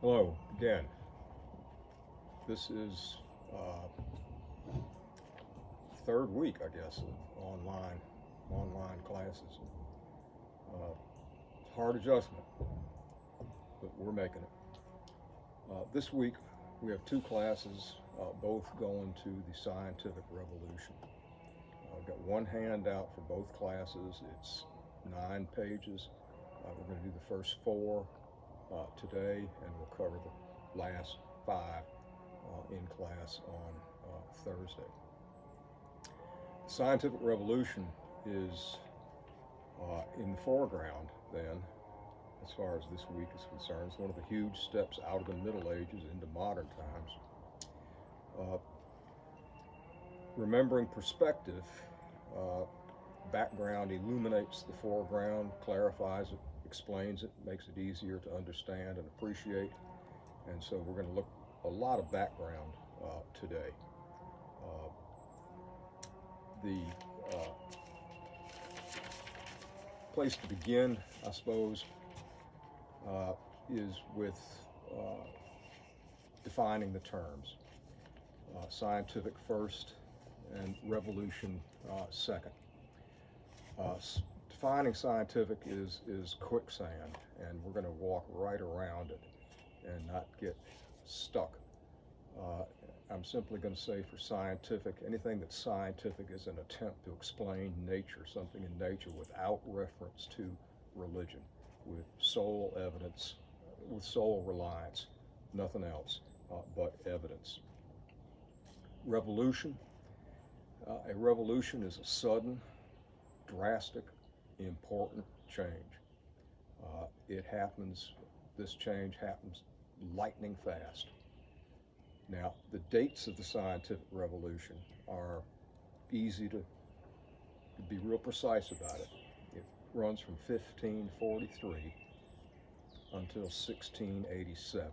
Hello again. This is third week, I guess, of online classes. Hard adjustment, but we're making it. This week we have two classes, both going to the scientific revolution. I've got one handout for both classes. It's 9 pages. We're going to do the first 4 today, and we'll cover the last 5 in class on Thursday. Scientific revolution is in the foreground then, as far as this week is concerned. It's one of the huge steps out of the Middle Ages into modern times. Remembering perspective, background illuminates the foreground, clarifies it, explains it, makes it easier to understand and appreciate. And so we're going to look a lot of background today. The place to begin, I suppose, is with defining the terms. Scientific first and revolution second. Defining scientific is quicksand, and we're going to walk right around it and not get stuck. I'm simply going to say for scientific, anything that's scientific is an attempt to explain nature, something in nature, without reference to religion, with sole evidence, with sole reliance, nothing else but evidence. Revolution. A revolution is a sudden, drastic, important change. This change happens lightning fast. Now, the dates of the scientific revolution are easy to be real precise about it. It runs from 1543 until 1687.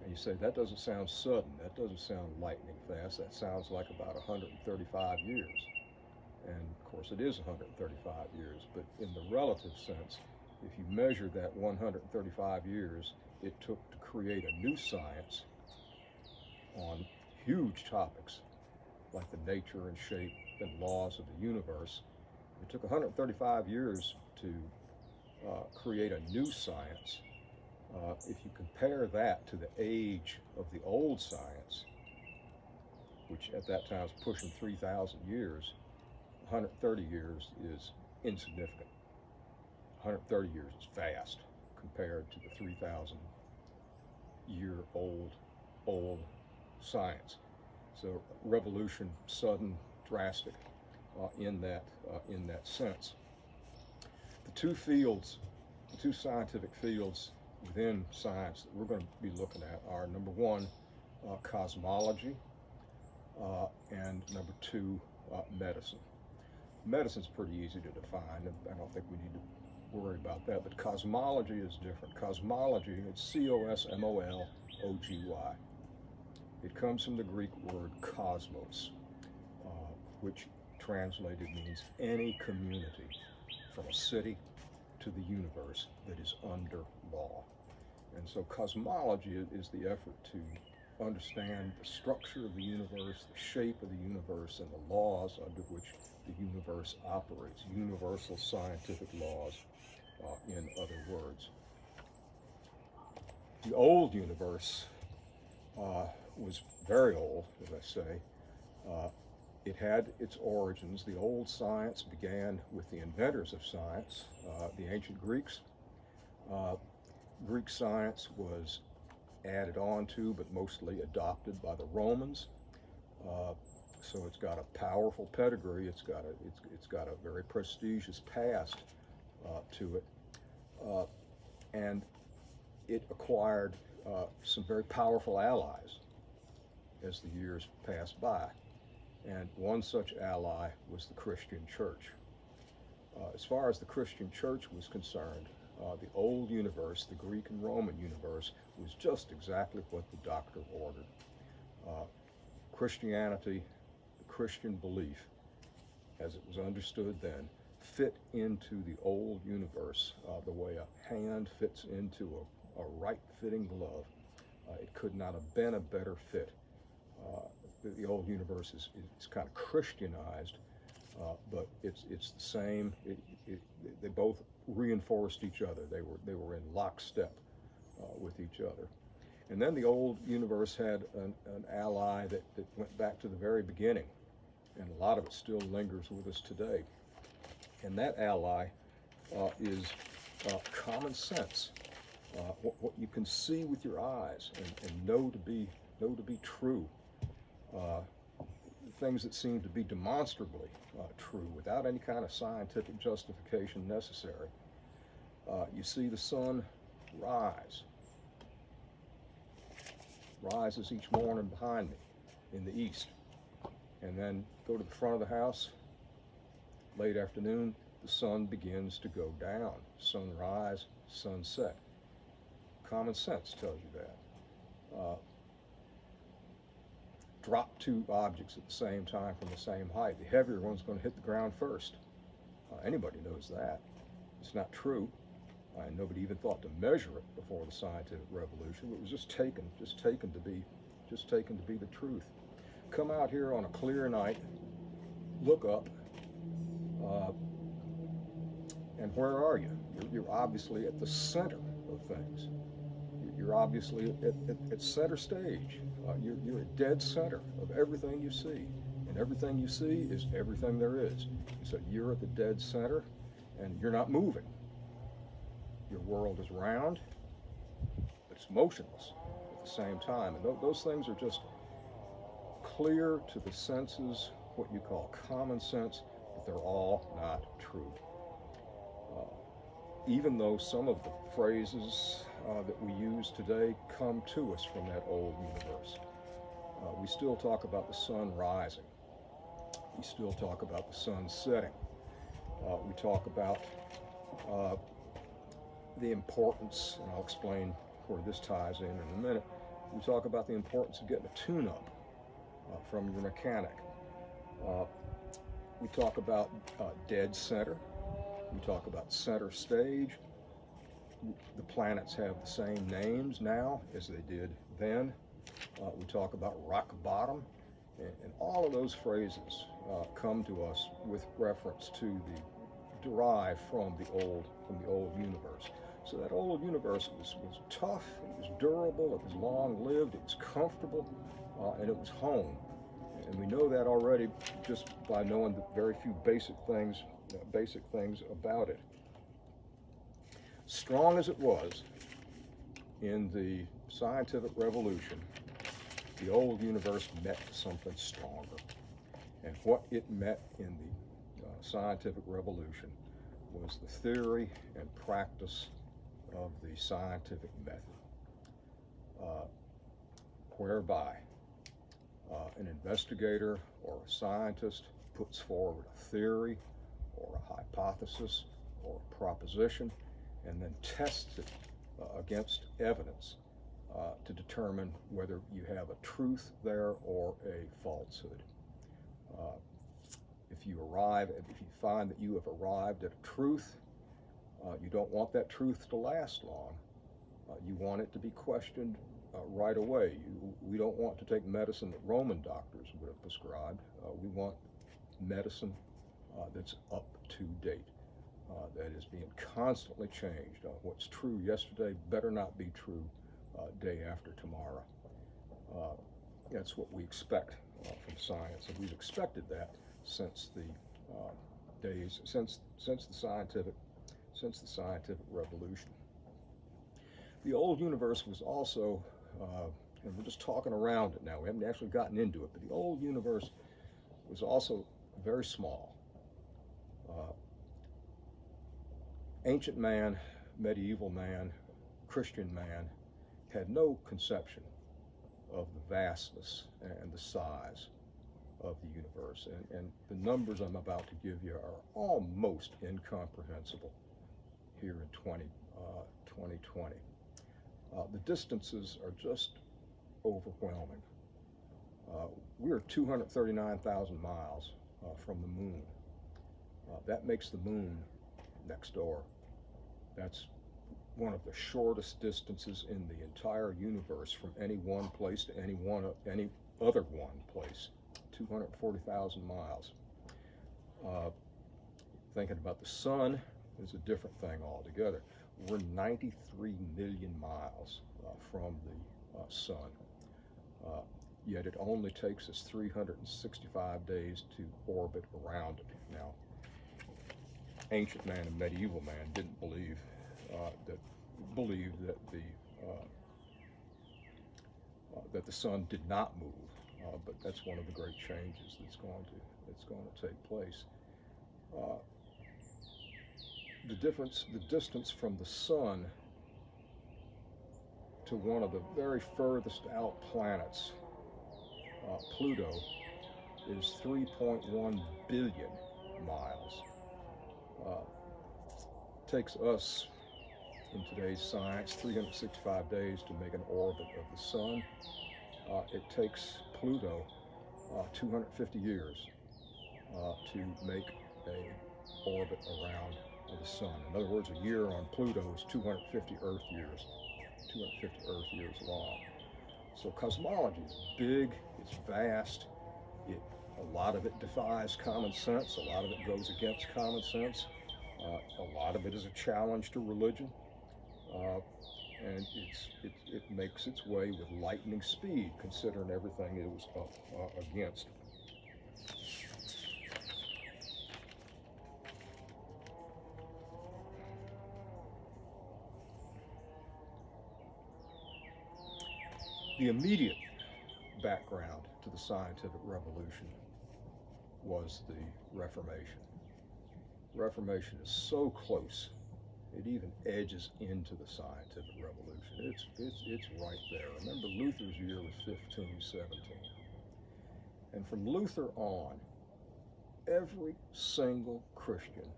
And you say, that doesn't sound sudden, that doesn't sound lightning fast, that sounds like about 135 years. And of course it is 135 years, but in the relative sense, if you measure that 135 years it took to create a new science on huge topics like the nature and shape and laws of the universe, it took 135 years to create a new science. If you compare that to the age of the old science, which at that time was pushing 3,000 years, 130 years is insignificant. 130 years is fast compared to the 3,000 year old science. So revolution, sudden, drastic in that sense. The two scientific fields within science that we're going to be looking at are, number one, cosmology, and number two, medicine. Medicine's pretty easy to define, and I don't think we need to worry about that, but cosmology is different. Cosmology, it's C-O-S-M-O-L-O-G-Y. It comes from the Greek word cosmos, which translated means any community, from a city to the universe, that is under law. And so cosmology is the effort to understand the structure of the universe, the shape of the universe, and the laws under which the universe operates, universal scientific laws, in other words. The old universe was very old, as I say. It had its origins. The old science began with the inventors of science, the ancient Greeks. Greek science was added on to, but mostly adopted by the Romans. So it's got a powerful pedigree. It's got a very prestigious past to it, and it acquired some very powerful allies as the years passed by. And one such ally was the Christian church. As far as the Christian church was concerned, the old universe, the Greek and Roman universe, was just exactly what the doctor ordered. Christianity, the Christian belief, as it was understood then, fit into the old universe the way a hand fits into a right-fitting glove. It could not have been a better fit. The old universe is kind of Christianized, but it's the same. They both reinforced each other. They were in lockstep with each other. And then the old universe had an ally that went back to the very beginning, and a lot of it still lingers with us today. And that ally is common sense, what you can see with your eyes and know to be true, things that seem to be demonstrably true without any kind of scientific justification necessary. You see the sun rises each morning behind me in the east, and then go to the front of the house. Late afternoon, the sun begins to go down. Sunrise, sunset. Common sense tells you that. Drop two objects at the same time from the same height. The heavier one's going to hit the ground first. Anybody knows that. It's not true. And nobody even thought to measure it before the scientific revolution. It was just taken to be the truth. Come out here on a clear night, look up, and where are you? You're obviously at the center of things. You're obviously at center stage. You're at dead center of everything you see. And everything you see is everything there is. So you're at the dead center, and you're not moving. Your world is round, but it's motionless at the same time. And those things are just clear to the senses, what you call common sense, but they're all not true. Even though some of the phrases that we use today come to us from that old universe. We still talk about the sun rising. We still talk about the sun setting. We talk about the importance, and I'll explain where this ties in a minute. We talk about the importance of getting a tune-up from your mechanic. We talk about dead center. We talk about center stage. The planets have the same names now as they did then. We talk about rock bottom, and all of those phrases come to us with reference to derived from the old universe. So that old universe was tough, it was durable, it was long-lived, it was comfortable, and it was home. And we know that already just by knowing the very few basic things about it. Strong as it was in the scientific revolution, the old universe met something stronger. And what it met in the scientific revolution was the theory and practice of the scientific method, whereby an investigator or a scientist puts forward a theory or a hypothesis or a proposition and then tests it against evidence to determine whether you have a truth there or a falsehood. If you find that you have arrived at a truth, you don't want that truth to last long. You want it to be questioned right away. We don't want to take medicine that Roman doctors would have prescribed. We want medicine that's up to date, that is being constantly changed. What's true yesterday better not be true day after tomorrow. That's what we expect from science, and we've expected that since the scientific revolution. The old universe was also, and we're just talking around it now, we haven't actually gotten into it, but the old universe was also very small. Ancient man, medieval man, Christian man had no conception of the vastness and the size of the universe, and the numbers I'm about to give you are almost incomprehensible here in 2020. The distances are just overwhelming. We're 239,000 miles from the moon. That makes the moon next door. That's one of the shortest distances in the entire universe from any one place to any other one place, 240,000 miles. Thinking about the sun is a different thing altogether. We're 93 million miles from the sun, yet it only takes us 365 days to orbit around it. Now, ancient man and medieval man didn't believe that the sun did not move, but that's one of the great changes that's going to take place. The distance from the sun to one of the very furthest out planets, Pluto, is 3.1 billion miles. Takes us, in today's science, 365 days to make an orbit of the sun. It takes Pluto 250 years to make a orbit around the sun. In other words, a year on Pluto is 250 Earth years, 250 Earth years long. So cosmology is big, it's vast, a lot of it defies common sense, a lot of it goes against common sense, a lot of it is a challenge to religion, and it makes its way with lightning speed, considering everything it was up against. The immediate background to the scientific revolution was the Reformation. Reformation is so close, it even edges into the scientific revolution. It's right there. Remember, Luther's year was 1517. And from Luther on, every single Christian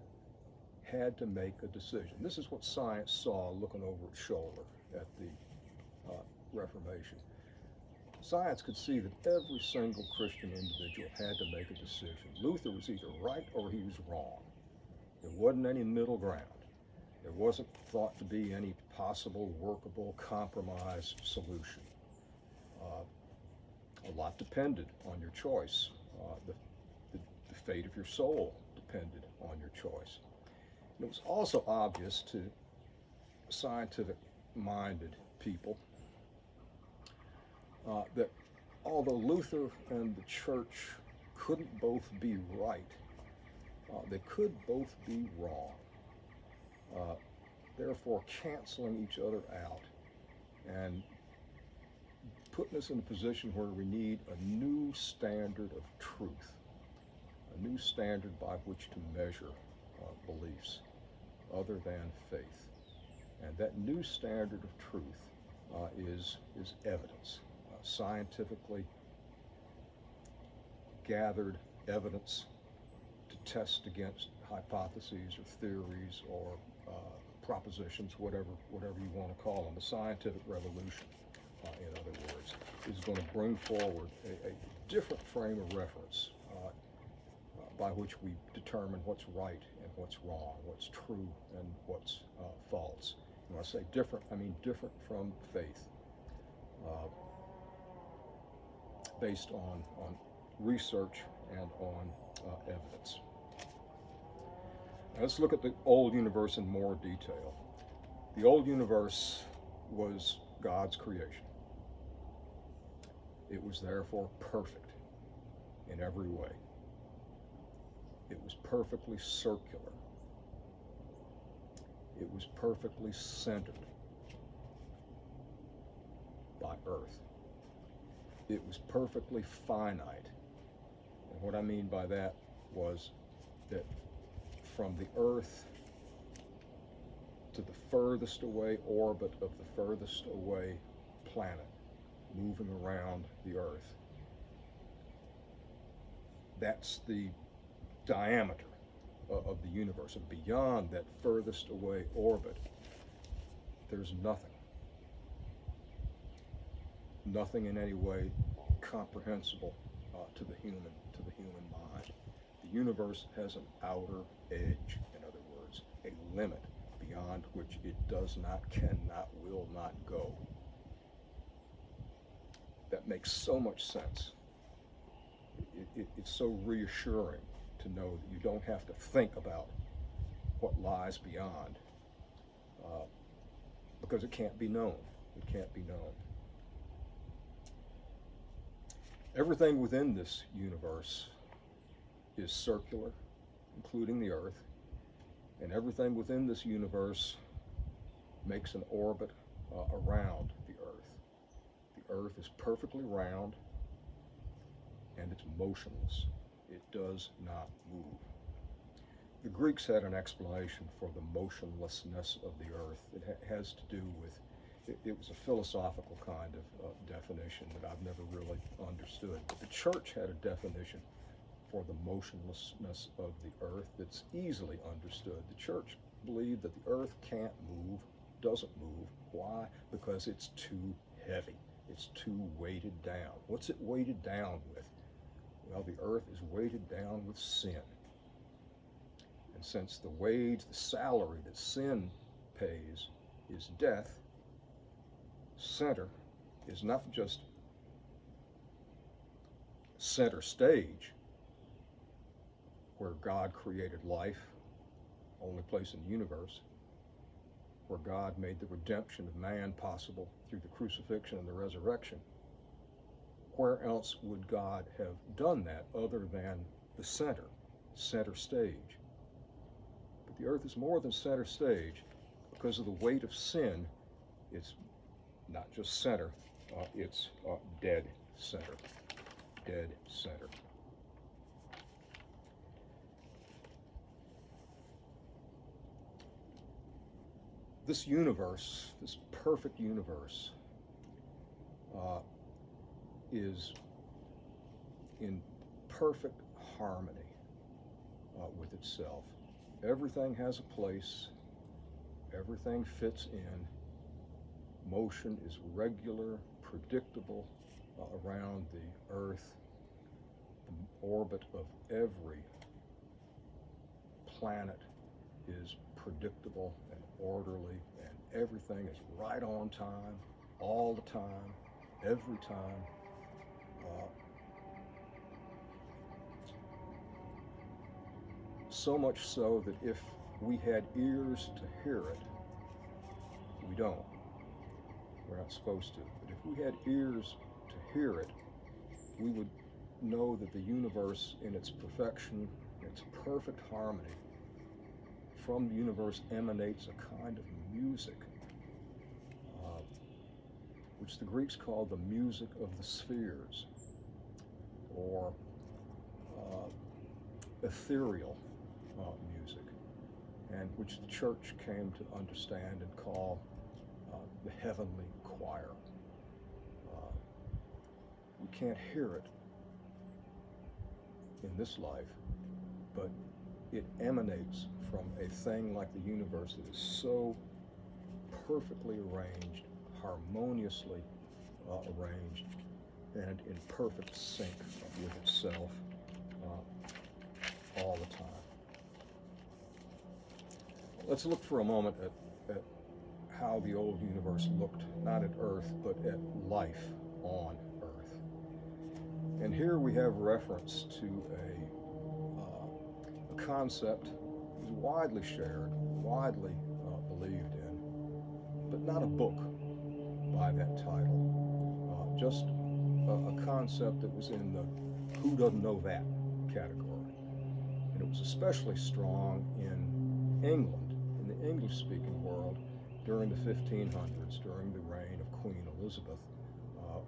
had to make a decision. This is what science saw looking over its shoulder at the Reformation. Science could see that every single Christian individual had to make a decision. Luther was either right or he was wrong. There wasn't any middle ground. There wasn't thought to be any possible workable compromise solution. A lot depended on your choice. The fate of your soul depended on your choice. And it was also obvious to scientific-minded people that although Luther and the church couldn't both be right, they could both be wrong, therefore canceling each other out and putting us in a position where we need a new standard of truth, a new standard by which to measure beliefs other than faith. And that new standard of truth is evidence. Scientifically gathered evidence to test against hypotheses or theories or propositions, whatever you want to call them. The scientific revolution, in other words, is going to bring forward a different frame of reference by which we determine what's right and what's wrong, what's true and what's false. When I say different, I mean different from faith. Based on research and on evidence. Now let's look at the old universe in more detail. The old universe was God's creation. It was therefore perfect in every way. It was perfectly circular. It was perfectly centered by Earth. It was perfectly finite. And what I mean by that was that from the Earth to the furthest away orbit of the furthest away planet moving around the Earth, that's the diameter of the universe. And beyond that furthest away orbit, there's nothing. Nothing in any way comprehensible to the human mind. The universe has an outer edge, in other words, a limit beyond which it does not, cannot, will not go. That makes so much sense. It's so reassuring to know that you don't have to think about what lies beyond, because it can't be known. It can't be known. Everything within this universe is circular, including the Earth, and everything within this universe makes an orbit around the Earth. The Earth is perfectly round, and it's motionless. It does not move. The Greeks had an explanation for the motionlessness of the Earth. It has to do with, it was a philosophical kind of definition that I've never really understood. But the church had a definition for the motionlessness of the Earth that's easily understood. The church believed that the Earth can't move, doesn't move. Why? Because it's too heavy. It's too weighted down. What's it weighted down with? Well, the Earth is weighted down with sin. And since the wage, the salary that sin pays is death, center is not just center stage, where God created life, only place in the universe, where God made the redemption of man possible through the crucifixion and the resurrection. Where else would God have done that other than the center stage? But the Earth is more than center stage. Because of the weight of sin, it's not just center, it's dead center. Dead center. This universe, this perfect universe, is in perfect harmony with itself. Everything has a place, everything fits in, motion is regular, predictable around the Earth. The orbit of every planet is predictable and orderly, and everything is right on time, all the time, every time. So much so that if we had ears to hear it, we don't. We're not supposed to. But if we had ears to hear it, we would know that the universe in its perfection, its perfect harmony, from the universe emanates a kind of music, which the Greeks called the music of the spheres, or ethereal music, and which the church came to understand and call the heavenly choir. We can't hear it in this life, but it emanates from a thing like the universe that is so perfectly arranged, harmoniously arranged, and in perfect sync with itself all the time. Let's look for a moment at how the old universe looked, not at Earth, but at life on Earth. And here we have reference to a concept that is widely shared, widely believed in, but not a book by that title. Just a concept that was in the who doesn't know that category. And it was especially strong in England, in the English-speaking world, during the 1500s, during the reign of Queen Elizabeth,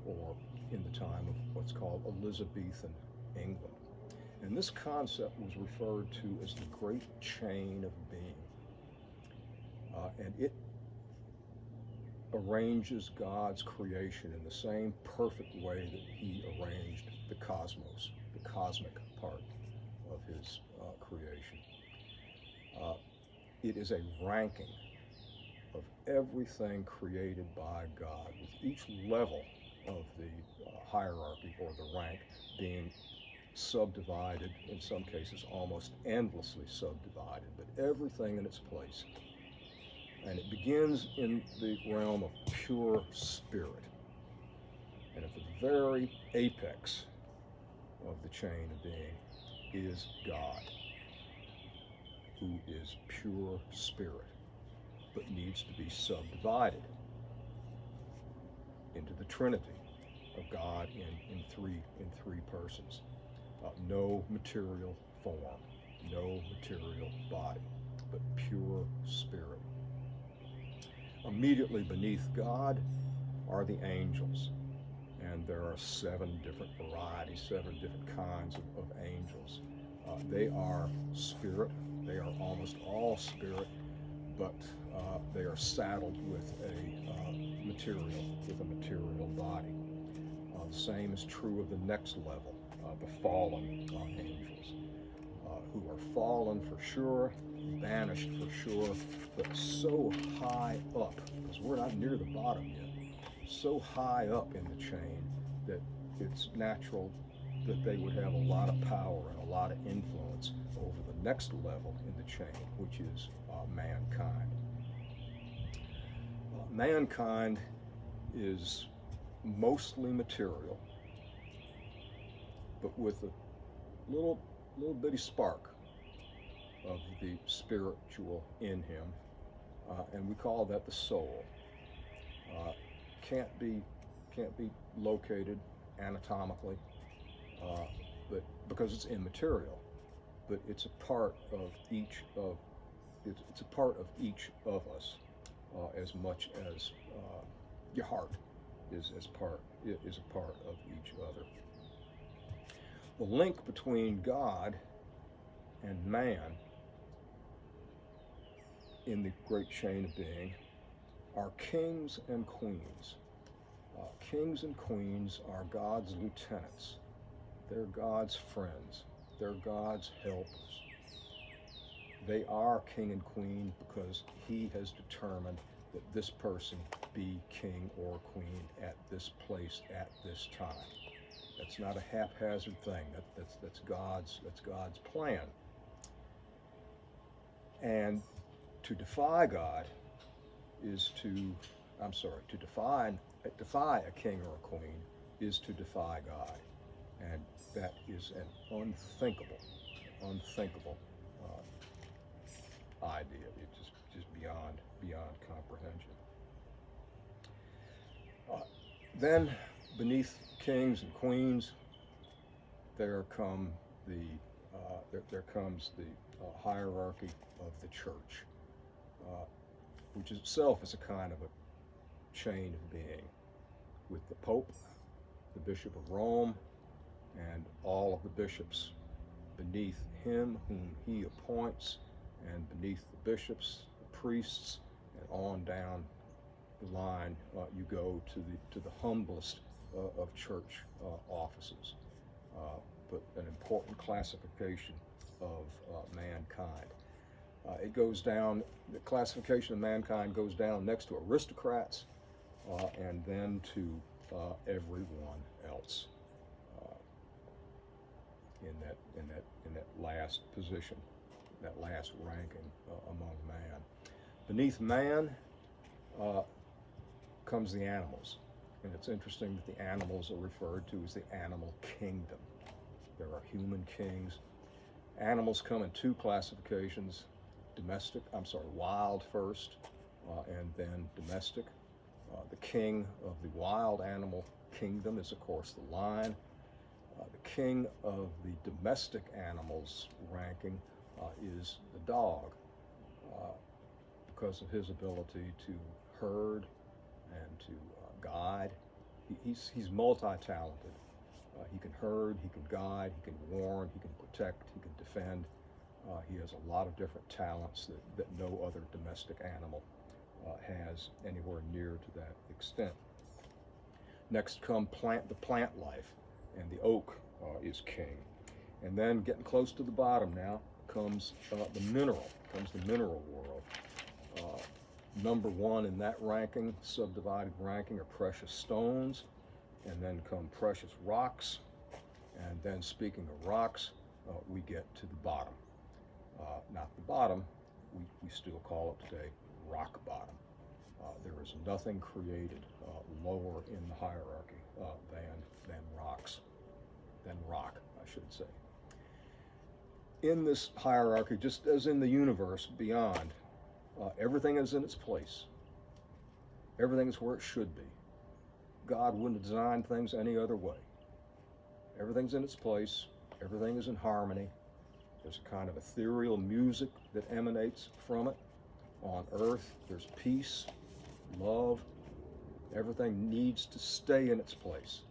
or in the time of what's called Elizabethan England. And this concept was referred to as the Great Chain of Being. And it arranges God's creation in the same perfect way that he arranged the cosmos, the cosmic part of his creation. It is a ranking of everything created by God, with each level of the hierarchy or the rank being subdivided, in some cases almost endlessly subdivided, but everything in its place. And it begins in the realm of pure spirit. And at the very apex of the chain of being is God, who is pure spirit, but needs to be subdivided into the Trinity of God in three persons. No material form, no material body, but pure spirit. Immediately beneath God are the angels, and there are 7 different varieties, 7 different kinds of angels. They are spirit. They are almost all spirit, but they are saddled with a material body. The same is true of the next level, the fallen angels, who are fallen for sure, banished for sure, but so high up, because we're not near the bottom yet, so high up in the chain that it's natural that they would have a lot of power and a lot of influence over the next level in the chain, which is mankind. Mankind is mostly material, but with a little bitty spark of the spiritual in him, and we call that the soul. Can't be located anatomically, but because it's immaterial, but it's a part of each of us, as much as your heart is a part of each other. The link between God and man in the great chain of being are kings and queens. Kings and queens are God's lieutenants. They're God's friends. They're God's helpers. They are king and queen because he has determined that this person be king or queen at this place at this time. That's not a haphazard thing. That's God's plan. And to defy God is to defy a king or a queen is to defy God, and that is an unthinkable idea. It's just beyond comprehension. Then, beneath kings and queens, there comes the hierarchy of the church, which itself is a kind of a chain of being, with the Pope, the Bishop of Rome, and all of the bishops beneath him whom he appoints, and beneath the bishops, the priests, and on down the line you go to the humblest of church offices, but an important classification of mankind. It goes down, the classification of mankind goes down next to aristocrats, and then to everyone else in that last position, that last ranking among man. Beneath man comes the animals, and it's interesting that the animals are referred to as the animal kingdom. There are human kings. Animals come in 2 classifications: wild first, and then domestic. The king of the wild animal kingdom is, of course, the lion. The king of the domestic animals ranking is the dog, because of his ability to herd and to guide. He's multi-talented. He can herd, he can guide, he can warn, he can protect, he can defend. He has a lot of different talents that no other domestic animal has anywhere near to that extent. Next come the plant life, and the oak is king. And then getting close to the bottom now comes the mineral world. Number 1 in that ranking, subdivided ranking, are precious stones, and then come precious rocks, and then, speaking of rocks, we get to the bottom. Not the bottom, we still call it today rock bottom. There is nothing created lower in the hierarchy than rock, I should say. In this hierarchy, just as in the universe beyond, everything is in its place. Everything is where it should be. God wouldn't have designed things any other way. Everything's in its place. Everything is in harmony. There's a kind of ethereal music that emanates from it. On earth, there's peace, love. Everything needs to stay in its place.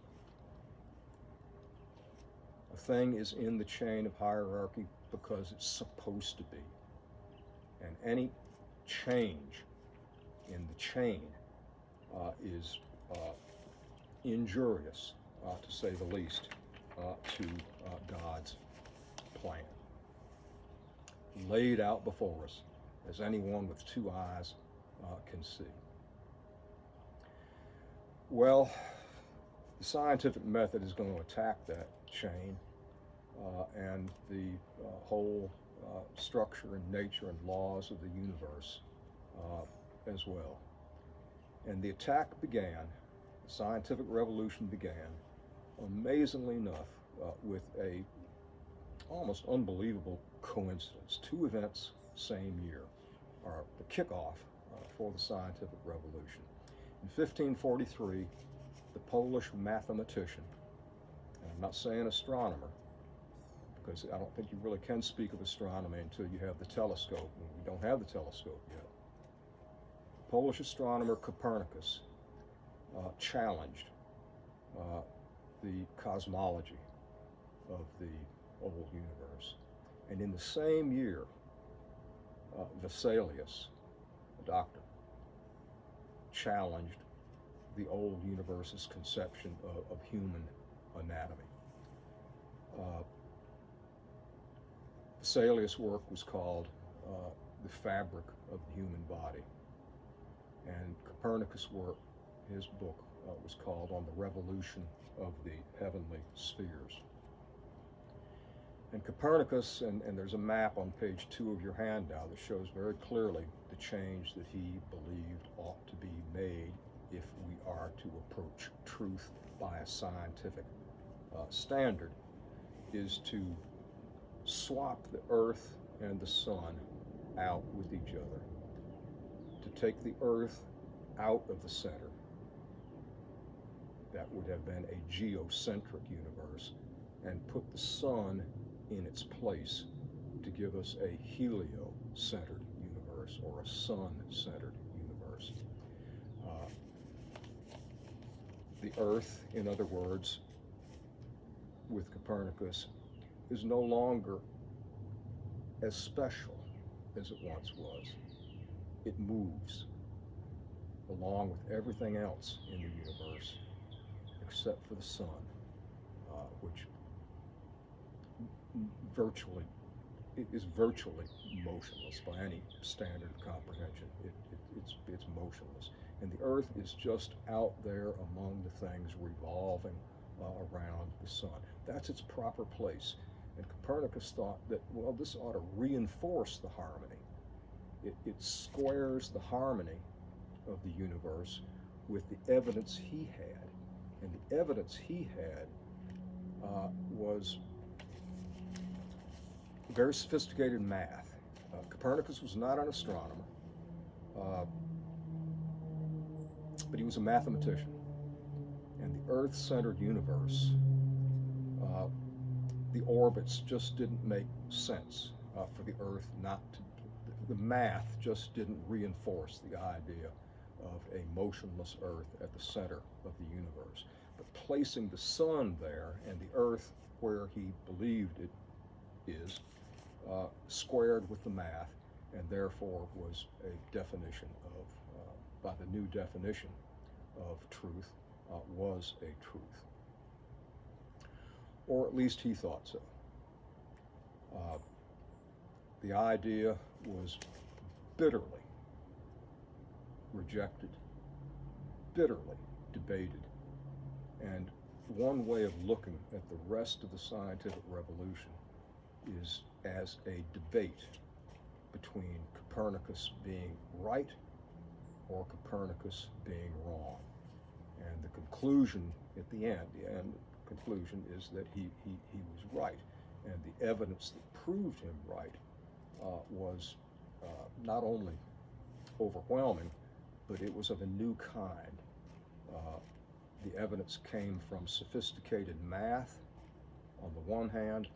A thing is in the chain of hierarchy because it's supposed to be. And any change in the chain is injurious, to say the least, to God's plan. Laid out before us, as anyone with two eyes can see. Well, the scientific method is going to attack that chain and the whole structure and nature and laws of the universe as well. And the attack began, the scientific revolution began, amazingly enough, with a almost unbelievable coincidence. Two events, same year, are the kickoff for the scientific revolution. In 1543, the Polish mathematician, and I'm not saying astronomer, because I don't think you really can speak of astronomy until you have the telescope, and we don't have the telescope yet. Polish astronomer Copernicus challenged the cosmology of the old universe. And in the same year, Vesalius, a doctor, challenged the old universe's conception of human anatomy. Vesalius' work was called The Fabric of the Human Body. And Copernicus' work, his book, was called On the Revolution of the Heavenly Spheres. And Copernicus, and there's a map on page 2 of your handout that shows very clearly the change that he believed ought to be made if we are to approach truth by a scientific standard, is to swap the earth and the sun out with each other, to take the earth out of the center. That would have been a geocentric universe, and put the sun in its place to give us a heliocentered universe, or a sun-centered universe. The earth, in other words, with Copernicus, is no longer as special as it once was. It moves along with everything else in the universe, except for the sun, which is virtually motionless by any standard of comprehension. It's motionless. And the earth is just out there among the things revolving around the sun. That's its proper place. And Copernicus thought that, well, this ought to reinforce the harmony. It squares the harmony of the universe with the evidence he had. And the evidence he had was very sophisticated math. Copernicus was not an astronomer, but he was a mathematician. And the Earth-centered universe, the orbits just didn't make sense for the Earth not to. The math just didn't reinforce the idea of a motionless Earth at the center of the universe. But placing the sun there and the Earth where he believed it is, squared with the math, and therefore was a definition of, by the new definition of truth, was a truth. Or at least he thought so. The idea was bitterly rejected, bitterly debated, and one way of looking at the rest of the scientific revolution is as a debate between Copernicus being right or Copernicus being wrong. And the conclusion at the end conclusion is that he was right. And the evidence that proved him right was not only overwhelming, but it was of a new kind. The evidence came from sophisticated math on the one hand,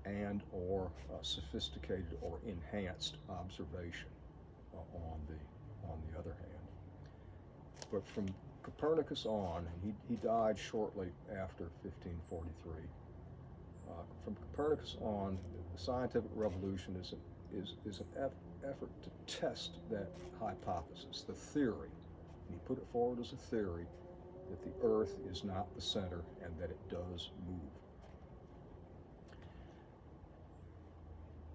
and or sophisticated or enhanced observation on the other hand. But from Copernicus on, and he died shortly after 1543. From Copernicus on, the scientific revolution is an effort to test that hypothesis, the theory. And he put it forward as a theory that the Earth is not the center and that it does move.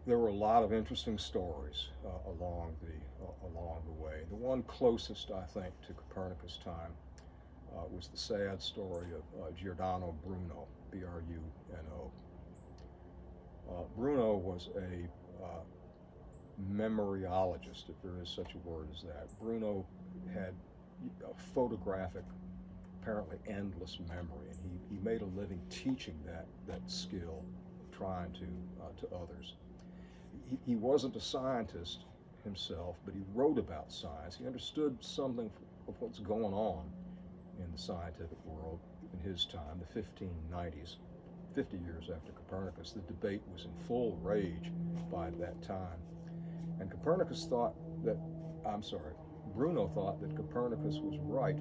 There were a lot of interesting stories along the way. The one closest, I think, to Copernicus' time was the sad story of Giordano Bruno, B-R-U-N-O. Bruno was a memoriologist, if there is such a word as that. Bruno had a photographic, apparently endless memory, and he made a living teaching that skill, trying to others. He wasn't a scientist himself, but he wrote about science. He understood something of what's going on in the scientific world in his time, the 1590s, 50 years after Copernicus. The debate was in full rage by that time. And Bruno thought that Copernicus was right.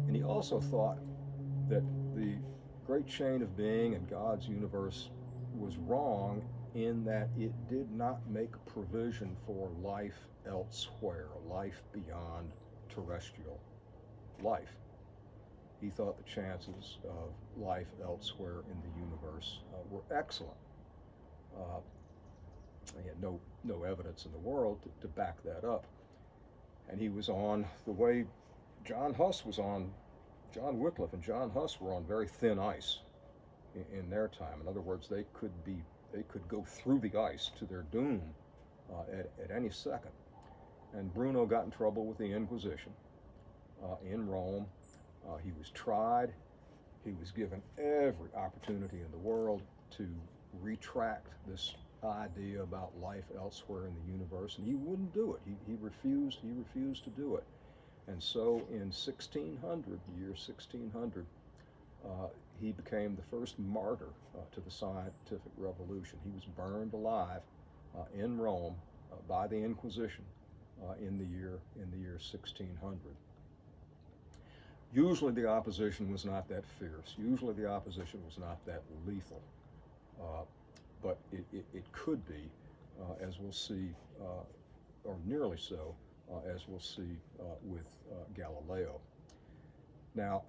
And he also thought that the great chain of being and God's universe was wrong in that it did not make provision for life elsewhere, life beyond terrestrial life. He thought the chances of life elsewhere in the universe were excellent. He had no evidence in the world to back that up. And he was on the way John Wycliffe and John Huss were on very thin ice in their time. In other words, they could go through the ice to their doom at any second. And Bruno got in trouble with the Inquisition in Rome. He was tried. He was given every opportunity in the world to retract this idea about life elsewhere in the universe, and he wouldn't do it. He refused to do it. And so in 1600, the year 1600, he became the first martyr to the scientific revolution. He was burned alive in Rome by the Inquisition in the year 1600. Usually the opposition was not that fierce. Usually the opposition was not that lethal. But it could be, as we'll see, or nearly so, as we'll see with Galileo. Now,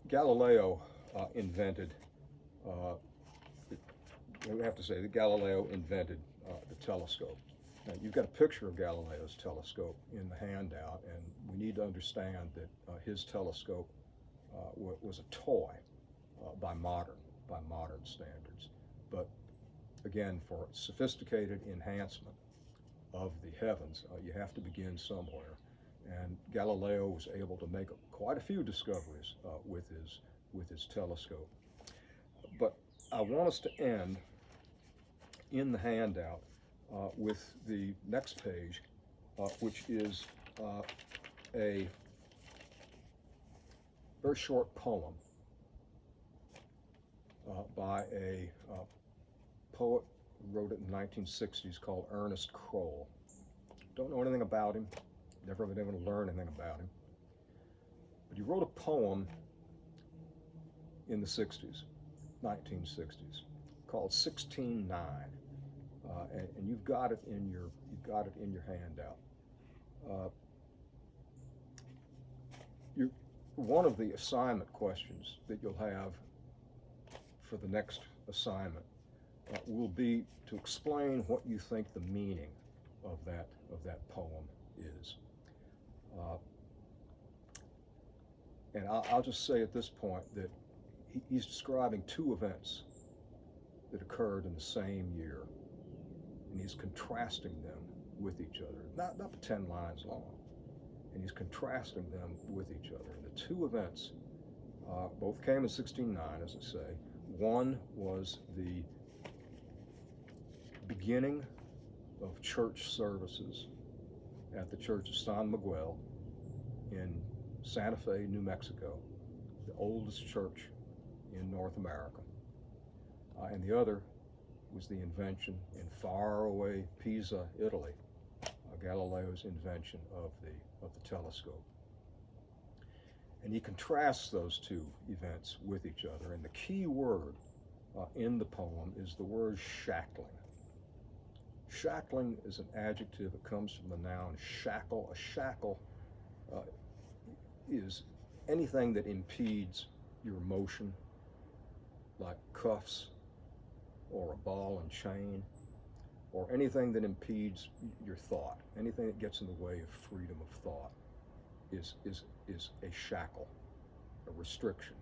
Galileo invented, we have to say that Galileo invented the telescope. Now, you've got a picture of Galileo's telescope in the handout, and we need to understand that his telescope was a toy by modern standards. But again, for sophisticated enhancement of the heavens, you have to begin somewhere. And Galileo was able to make quite a few discoveries with his telescope. But I want us to end in the handout with the next page, which is a very short poem by a poet who wrote it in the 1960s called Ernest Kroll. Don't know anything about him, never been able to learn anything about him. But he wrote a poem in the 60s, 1960s, called 16:9, and you've got it in your handout. One of the assignment questions that you'll have for the next assignment will be to explain what you think the meaning of that poem is. And I'll just say at this point that he's describing two events that occurred in the same year. and he's contrasting them with each other, not 10 lines long, and he's contrasting them with each other. And the two events both came in 1609, as I say. One was the beginning of church services at the Church of San Miguel in Santa Fe, New Mexico, the oldest church in North America. And the other was the invention in faraway Pisa, Italy, Galileo's invention of the telescope. And he contrasts those two events with each other, and the key word in the poem is the word shackling. Shackling is an adjective. It comes from the noun shackle. A shackle is anything that impedes your motion, like cuffs or a ball and chain, or anything that impedes your thought. Anything that gets in the way of freedom of thought is a shackle, a restriction,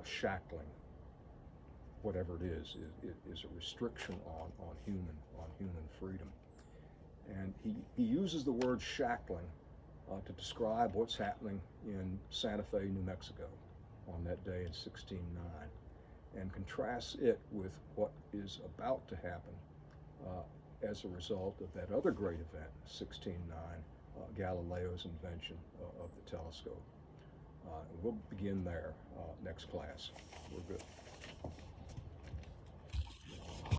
a shackling. Whatever it is a restriction on human freedom. And he uses the word shackling to describe what's happening in Santa Fe, New Mexico on that day in 1609, and contrasts it with what is about to happen as a result of that other great event, 1609, Galileo's invention of the telescope. We'll begin there next class. We're good.